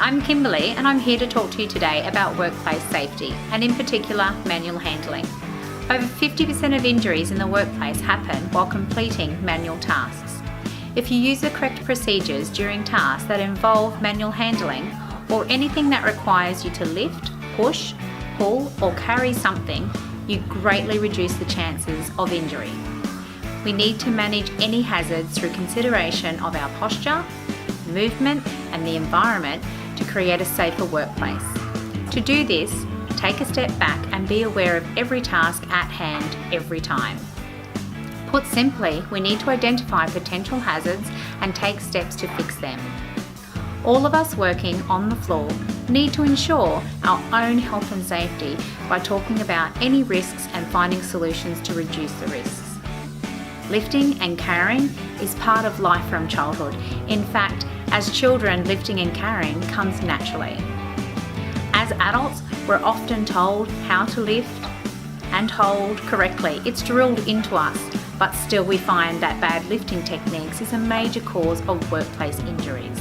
I'm Kimberly and I'm here to talk to you today about workplace safety and in particular manual handling. Over 50% of injuries in the workplace happen while completing manual tasks. If you use the correct procedures during tasks that involve manual handling or anything that requires you to lift, push, pull or carry something, you greatly reduce the chances of injury. We need to manage any hazards through consideration of our posture, movement and the environment to create a safer workplace. To do this, take a step back and be aware of every task at hand every time. Put simply, we need to identify potential hazards and take steps to fix them. All of us working on the floor need to ensure our own health and safety by talking about any risks and finding solutions to reduce the risks. Lifting and carrying is part of life from childhood. In fact, as children, lifting and carrying comes naturally. As adults, we're often told how to lift and hold correctly. It's drilled into us, but still we find that bad lifting techniques is a major cause of workplace injuries.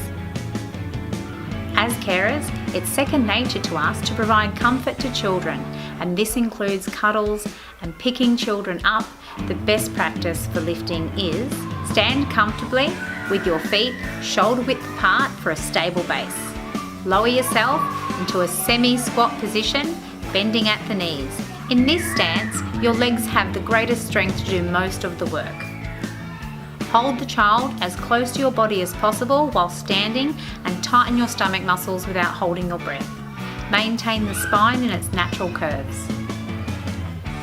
As carers, it's second nature to us to provide comfort to children, and this includes cuddles and picking children up. The best practice for lifting is stand comfortably with your feet shoulder width apart for a stable base. Lower yourself into a semi-squat position, bending at the knees. In this stance, your legs have the greatest strength to do most of the work. Hold the child as close to your body as possible while standing and tighten your stomach muscles without holding your breath. Maintain the spine in its natural curves.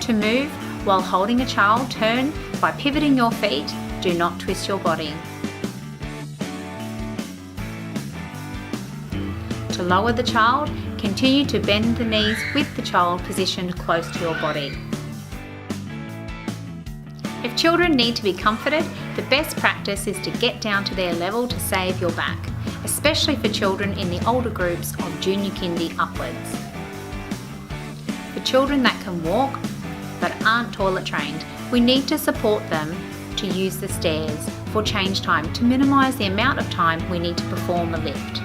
To move while holding a child, turn by pivoting your feet. Do not twist your body. To lower the child, continue to bend the knees with the child positioned close to your body. If children need to be comforted, the best practice is to get down to their level to save your back, especially for children in the older groups of junior kindy upwards. For children that can walk but aren't toilet trained, we need to support them to use the stairs for change time to minimise the amount of time we need to perform a lift.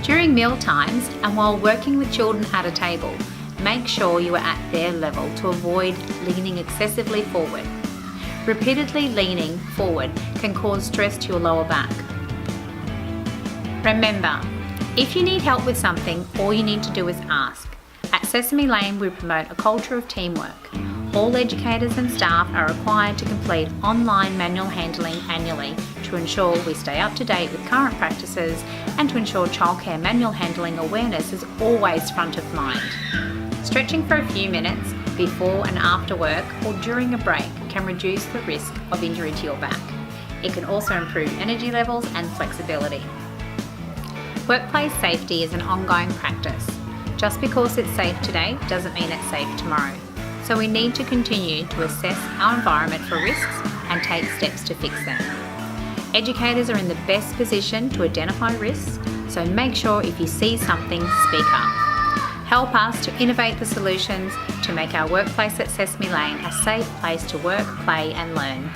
During meal times and while working with children at a table, make sure you are at their level to avoid leaning excessively forward. Repeatedly leaning forward can cause stress to your lower back. Remember, if you need help with something, all you need to do is ask. At Sesame Lane, we promote a culture of teamwork. All educators and staff are required to complete online manual handling annually to ensure we stay up to date with current practices and to ensure childcare manual handling awareness is always front of mind. Stretching for a few minutes before and after work or during a break can reduce the risk of injury to your back. It can also improve energy levels and flexibility. Workplace safety is an ongoing practice. Just because it's safe today doesn't mean it's safe tomorrow. So we need to continue to assess our environment for risks and take steps to fix them. Educators are in the best position to identify risks, so make sure if you see something, speak up. Help us to innovate the solutions to make our workplace at Sesame Lane a safe place to work, play and learn.